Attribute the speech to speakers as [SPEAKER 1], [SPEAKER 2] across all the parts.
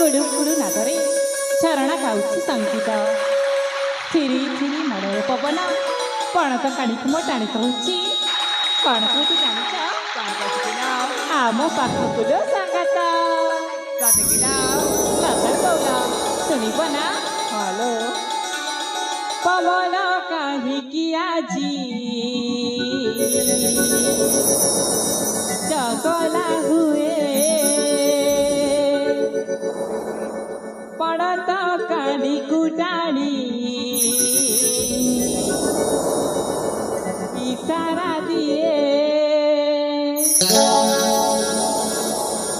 [SPEAKER 1] କୁଡୁ କୁଡୁ ନାଦରେ ଝରଣା ଗାଉଛି ସଙ୍ଗୀତ ଥିରି ଥିରି ମଡ଼ରେ ପବନ ପଣତ କାଣିକୁ ମୋ ଟାଣି କହୁଛି କ'ଣ କହୁଛି ଜାଣିଛ ଆମ ପାଖକୁ ଲୋ ସାଙ୍ଗାତ ସତର କହୁନ ଶୁଣିବ ନା
[SPEAKER 2] ହ୍ୟାଲୋ
[SPEAKER 1] ପବନ କାହିଁକି ଆଜି ଚଗଲା ହୁଏ ପଣତ କାଣିକୁ ଟାଣି ଇସାରା ଦିଏ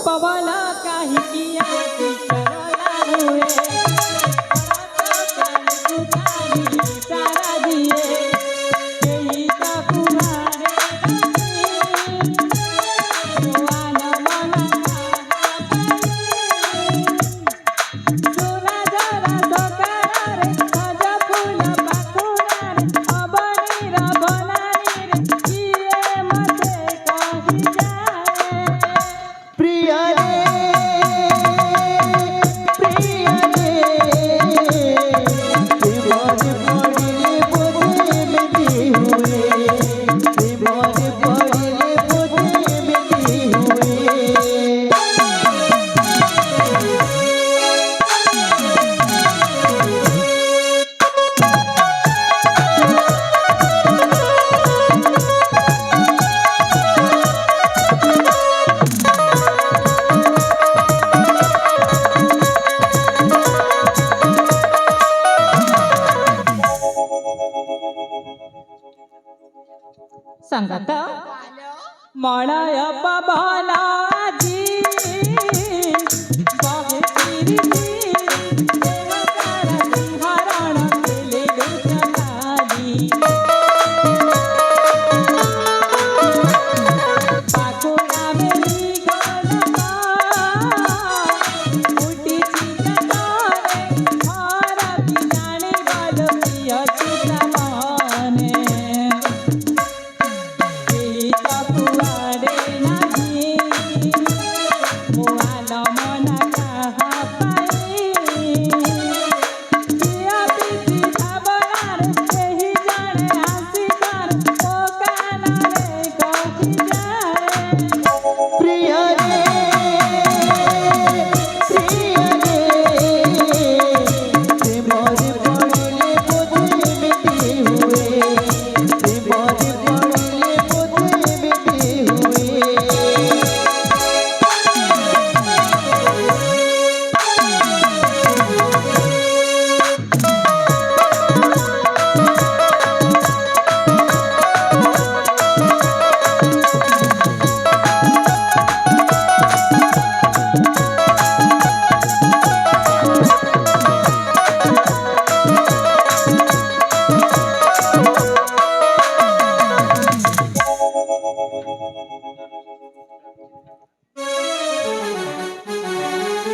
[SPEAKER 1] ପବନ କାହିଁକି ଆଜି ଚଗଲା ହୁଏ ପଣତ କାଣିକୁ ଟାଣି ଇସାରା ଦିଏ କେହି ତାକୁ ମାରେ संगत मलय पवन आजी बहे फिरती हरण खेले चलाली पाकुड़ा मेरी गलना उठी चितरे हर बिजाणी गल प्रिय चिता मने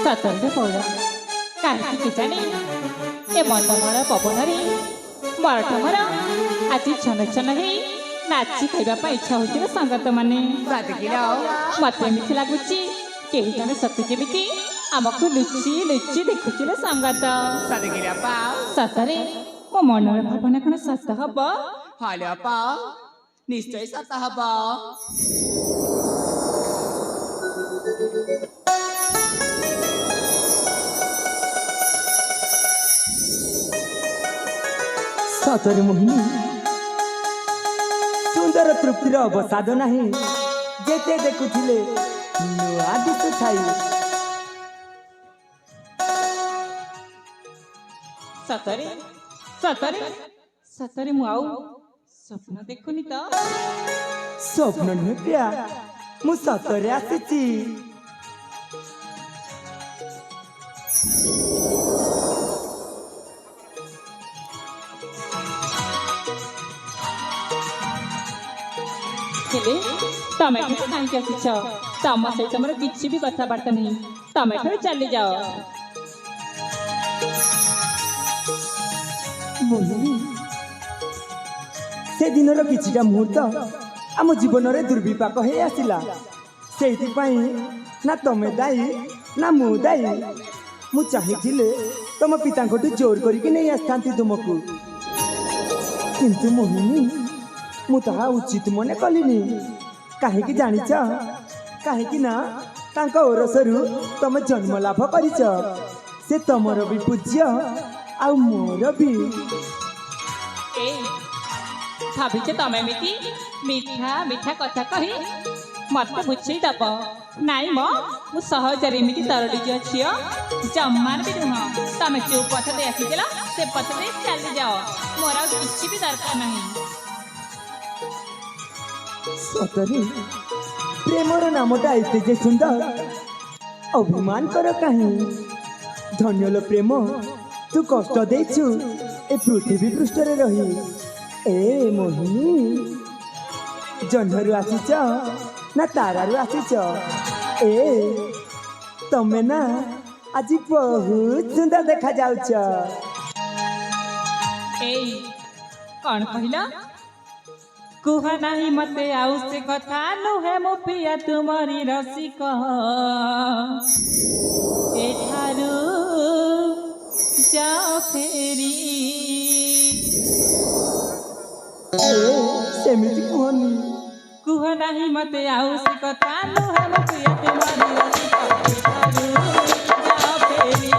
[SPEAKER 1] सतर्क पौड़ कहीं जानी ए मंदमय पवन मरठ मर आज छन छन हो नाची खाइबा इच्छा हो संगत मैंने मत एमती लगुच कहीं जन सतु जमी आमको लुचि लुचि देखुचे संगत सतरे मो मनर भावना कौन सत हम
[SPEAKER 2] निश्चय सत हम सतरे मोहिनी सुंदर तृप्तिर अवसाद नहीं जेते देखुथिले नुआ दिसु छाई
[SPEAKER 1] सतरे सतरे सतरे मु आउ स्वप्न देखुनी तो
[SPEAKER 2] स्वप्न नुहे प्रिया मु सतरे आसीची
[SPEAKER 1] तमें कहीं आसीच तम सहित मोर किसी भी कथबार्ता नहीं तमें चली जाओ
[SPEAKER 2] से दिन किछिटा मुहूर्त आम जीवन में दुर्विपाक हो आसला से ना तमें दायी ना मु दायी ମୁଁ ଚାହିଁଥିଲେ ତମ ପିତାଙ୍କଠୁ ଜୋର କରିକି ନେଇ ଆସିଥାନ୍ତି ତୁମକୁ, କିନ୍ତୁ ମୋହିନୀ ମୁଁ ତାହା ଉଚିତ ମନେ କଲିନି। କାହିଁକି ଜାଣିଛ? କାହିଁକି ନା ତାଙ୍କ ଓରସରୁ ତମେ ଜନ୍ମ ଲାଭ କରିଛ। ସେ ତମର ବି ପୂଜ୍ୟ ଆଉ ମୋର ବି।
[SPEAKER 1] ଭାବିଛ ତମେ ଏମିତି ମିଠା ମିଠା କଥା କହି ମତେ ବୁଝେଇ ଦବ? ନାଇଁ ମ, ମୁଁ ସହଜରେ ଏମିତି ତରଳିଯିବ ଝିଅ ଜମାର ବି ନୁହଁ। ତମେ ଯୋଉ ପଥ ଦେଇ ଆସିଥିଲ ସେ ପଥରେ ଚାଲିଯାଅ, ମୋର ଆଉ କିଛି ବି ଦରକାର ନାହିଁ।
[SPEAKER 2] ସତରେ ପ୍ରେମର ନାମଟା ଏତେ ଯେ ସୁନ୍ଦର, ଅଭିମାନ କର କାହିଁ? ଧନ୍ୟଲୋ ପ୍ରେମ, ତୁ କଷ୍ଟ ଦେଇଛୁ ଏ ପୃଥିବୀ ପୃଷ୍ଠରେ ରହି। ଏ ମୋହିନୀ, ଜହ୍ନରୁ ଆସିଛ ନା ତାରାରୁ ଆସିଛ? ଏ ତମେ ନା ଆଜି ବହୁତ ସୁନ୍ଦର ଦେଖାଯାଉଛ।
[SPEAKER 1] ଏଇ କଣ କହିଲ? କୁହ ନାହିଁ ମତେ ଆଉ ସେ କଥା, ନୁହେଁ ମୋ ପ୍ରିୟା ତୁମରି ରସିକ। ଏଠାରୁ ଯାଅ ଫେରି।
[SPEAKER 2] ସେମିତି କୁହନି।
[SPEAKER 1] କୁହ ନାହିଁ ମତେ ଆଉ ସେ କଥା, ନୁହେଁ ମୋ ପ୍ରିୟା ତୁମରି ରସିକ। ଏଠାରୁ ଯାଅ ଫେରି।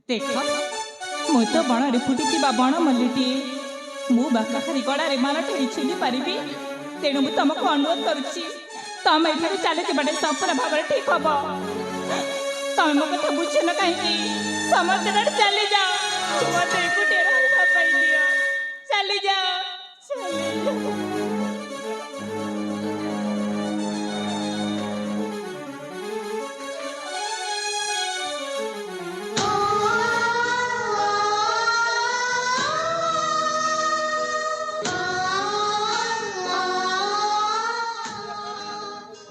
[SPEAKER 1] देख मु तो बणरे फुटिଥିବା ବଣମଲ୍ଲିଟିଏ। ମୁଁ ବାକାହାରୀ ଗଳାରେ ମାଳଟିଏ ଛିଣ୍ଡି ପାରିବି। ତେଣୁ ମୁଁ ତମକୁ ଅନୁରୋଧ କରୁଛି, ତମେ ଏଠାରୁ ଚାଲିଯିବାଟା ସମ୍ପୂର୍ଣ୍ଣ ଭାବରେ ଠିକ ହବ। ତମେ ମୋ କଥା ବୁଝୁନ କାହିଁକି? ସମୁଦ୍ରରେ ଚାଲିଯାଅ, ମତେ ଏକୁଟିଆ ରହିବା ପାଇଁ ଦିଅ। ଚାଲିଯାଅ, ଚାଲିଯାଅ।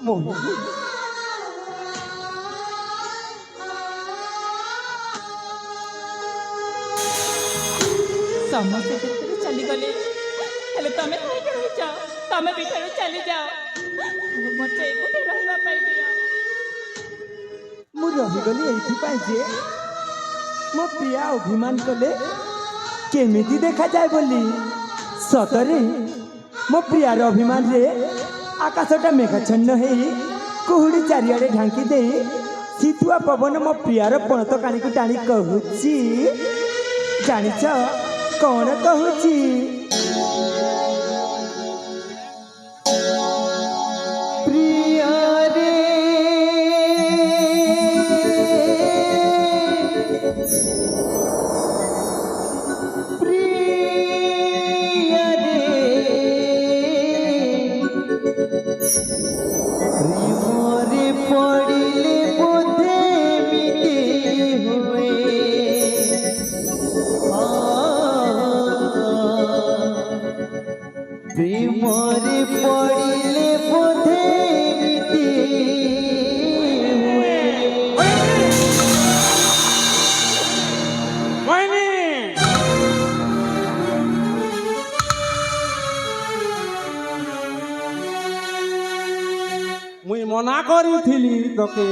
[SPEAKER 2] ମୋହିନୀ,
[SPEAKER 1] ସମସ୍ତେ ଯେତେବେଳେ ଚାଲିଗଲେ, ହେଲେ ତମେ କାହିଁକି ରହିଛ? ତମେ ବି ଏଠାରୁ ଚାଲିଯାଅ, ମତେ ଏକୁଟିଆ ରହିବା ପାଇଁ ଦିଅ।
[SPEAKER 2] ମୁଁ ରହିଗଲି ଏଇଥିପାଇଁ ଯେ ମୋ ପ୍ରିୟା ଅଭିମାନ କଲେ କେମିତି ଦେଖାଯାଏ ବୋଲି। ସତରେ ମୋ ପ୍ରିୟାର ଅଭିମାନରେ ଆକାଶଟା ମେଘାଚ୍ଛନ୍ନ ହେଇ କୁହୁଡ଼ି ଚାରିଆଡ଼େ ଢାଙ୍କି ଦେଇ ଶୀତୁଆ ପବନ ମୋ ପ୍ରିୟାର ପଣତ କାଣିକୁ ଟାଣି କହୁଛି। ଜାଣିଛ କଣ କହୁଛି? ପ୍ରିୟରେ
[SPEAKER 3] প্রেমরে পড়িলে বোধে মিটে হুয়ে প্রেমরে পড়িলে বোধে মিটে হুয়ে।
[SPEAKER 4] মনা করিছিলি তোকে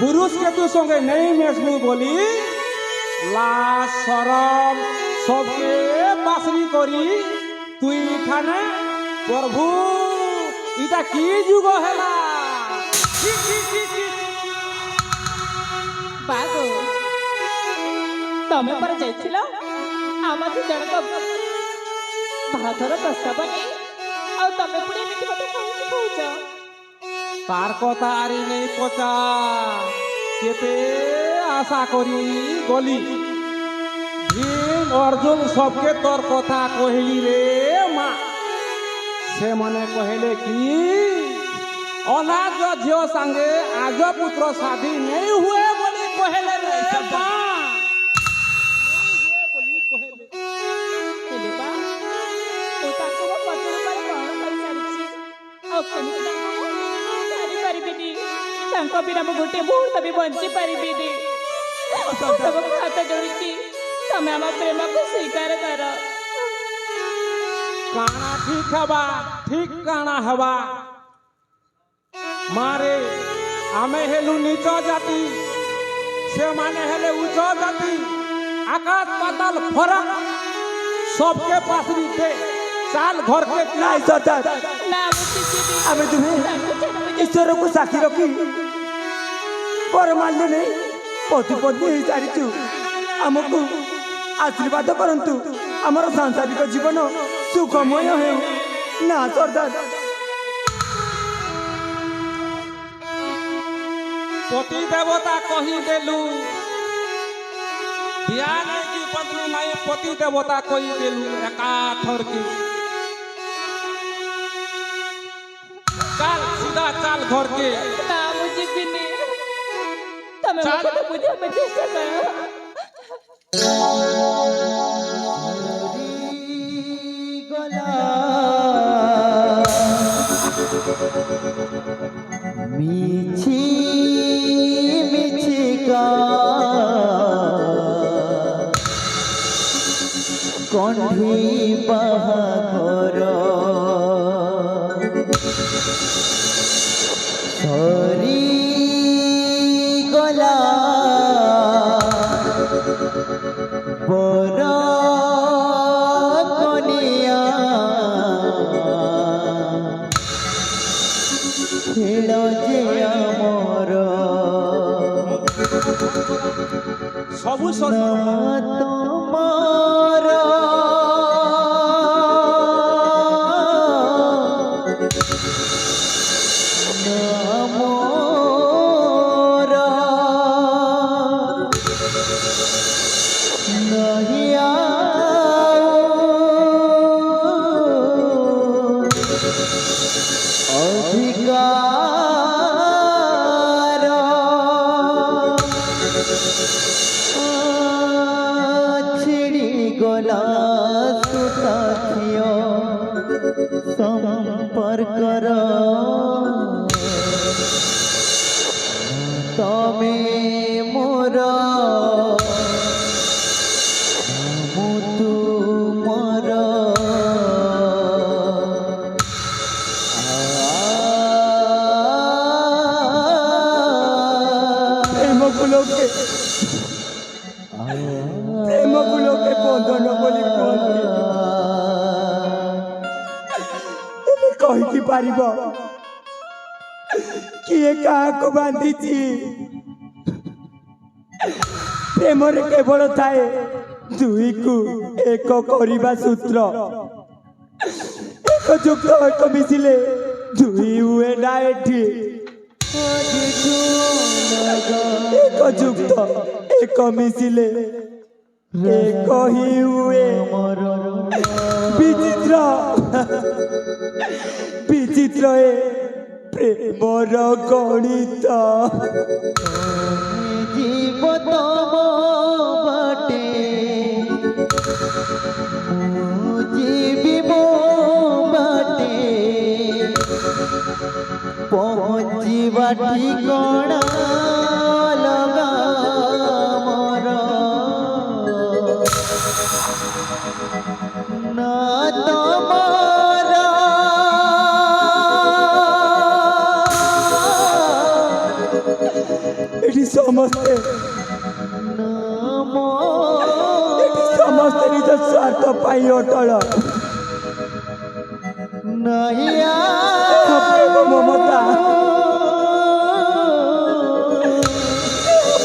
[SPEAKER 4] পুরুষকে তুই সঙ্গে নেই মেশবু বলি লাজ শরম সবকে পাশরি করি তুই এখানে প্রভু এটা কি যুগ হেলা ছি, ছি, ছি, ছি।
[SPEAKER 1] ବାଗୁ ତମେ ପରେ ଯାଇଥିଲ ଆମ ଦି ଜଣଙ୍କ ବାହାଘର ପ୍ରସ୍ତାବ ନେଇ ଆଉ ତମେ ପୁଣି ଏମିତି କଥା କାହିଁକି କହୁଛ?
[SPEAKER 4] তার কথা আরি নেই পচা কেতে আশা করি গলি ভীম অর্জুন সবকে তোর কথা কহিলি রে মা সে মনে কহিলে কি অনাজ ঝিও সাঙ্গে আজ পুত্র শাদী নেই হুয়ে বলি কহিলে রে মা
[SPEAKER 1] ହେଲେ ବା ମୁଁ ତାଙ୍କୁ ମୋ ପଛରୁ ପରେ କ'ଣ କରିସାରିଛି ଆଉ କେମିତି ତାଙ୍କୁ ମୁଁ ଜାଣିପାରିବିନି ତାଙ୍କ ବିନା ମୁଁ ଗୋଟେ ମୁହୂର୍ତ୍ତ ବି ବଞ୍ଚି ପାରିବିନି ତମକୁ ହାତ ଯୋଡ଼ିଛି ତମେ ଆମ ପ୍ରେମକୁ ସ୍ୱୀକାର କର।
[SPEAKER 4] কানা ঠিক হবা ঠিক কানা হবা মারে আমি হেলু নিচ জাতি সে মানে হেলে উচ্চ জাতি আকাশ পাতাল ফরক সবকে পাশরি দে চাল ঘরকে
[SPEAKER 2] ନାଇଁ ସର୍ଦ୍ଦାର
[SPEAKER 1] ନା ମୁଁ କିଛି ବି
[SPEAKER 2] ଆମେ ତୁମେ
[SPEAKER 1] ତାଙ୍କୁ ଛାଡ଼ି ମୁଁ
[SPEAKER 2] ଈଶ୍ୱରକୁ ସାକ୍ଷୀ ରଖି ପରମାନ୍ୟ ନେଇ ପତି ପତ୍ନୀ ହେଇସାରିଛୁ ଆମକୁ ଆଶୀର୍ବାଦ କରନ୍ତୁ ଆମର ସାଂସାରିକ ଜୀବନ ସୁଖମୟ ହେଉ ନା ସର୍ଦ୍ଦାର
[SPEAKER 4] পতি দেবতা কহি দেলু বিয়া নাই কি পত্নী নাই পতি দেবতা কহি দেলু একা থরকি চাল সিধা চাল ঘরকে
[SPEAKER 1] ନା ମୁଁ ଯିବିନି ତମେ ମୋ
[SPEAKER 4] ଚାଲ।
[SPEAKER 1] କଥା ବୁଝିବା ପାଇଁ ଚେଷ୍ଟା କର।
[SPEAKER 3] গলা মিছি মিছিকা কণ্ঠে বাহাঘর সরি গলা বর কনিয়া খেল যে আমার
[SPEAKER 4] সবু
[SPEAKER 3] না তোমার না মোর নহিয়া অধিকার ছিড়ি গলা সুতাখিয় সম্পর্কর তমে মোর ମୁଁ ତୁମର
[SPEAKER 2] ପ୍ରେମକୁ ଲୋକେ ବନ୍ଧନ ବୋଲି କୁହନ୍ତି ହେଲେ କହିକି ପାରିବ କିଏ କାହାକୁ ବାନ୍ଧିଛି ପ୍ରେମରେ କେବଳ ଥାଏ ଦୁଇକୁ ଏକ କରିବା ସୂତ୍ର ଏକ ଯୁକ୍ତ ଏକ ମିଶିଲେ ଦୁଇ ହୁଏ ନା ଏଠି ଏକ ଯୁକ୍ତ ଏକ ମିଶିଲେ ଏକ ହିଁ ହୁଏ ବିଚିତ୍ର ବିଚିତ୍ର ଏ ପ୍ରେମର ଗଣିତ
[SPEAKER 3] জীব তম বাটে ମୁଁ ଯିବି ମୋ ବାଟେ ପହଞ୍ଚିବା ଠିକଣା ଲଗା ମୋର ନା ତମର
[SPEAKER 2] ସମସ୍ତେ
[SPEAKER 3] নাম
[SPEAKER 2] ଏଠି ସମସ୍ତେ ନିଜ ସ୍ୱାର୍ଥ ପାଇଁ ଅଟଳ।
[SPEAKER 3] নাহিয়া
[SPEAKER 2] ପ୍ରେମ ମମତା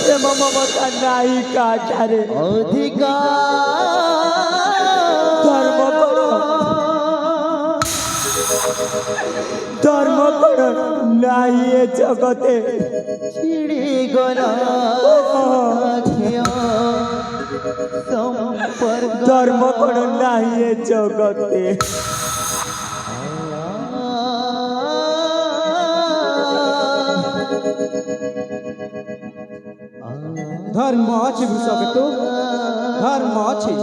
[SPEAKER 2] ପ୍ରେମ ମମତା ନାହିଁ କାଠାରେ। ଧର୍ମ କଣ ଧର୍ମ କଣ ନାହିଁ ଏ ଜଗତେ।
[SPEAKER 3] ছিড়ে গলা সম্পর্ক
[SPEAKER 2] ଧର୍ମ କଣ ନାହିଁ ଏ ଜଗତେ।
[SPEAKER 5] ଧର୍ମ ଅଛି ବୃଷକେତୁ, ଧର୍ମ ଅଛି।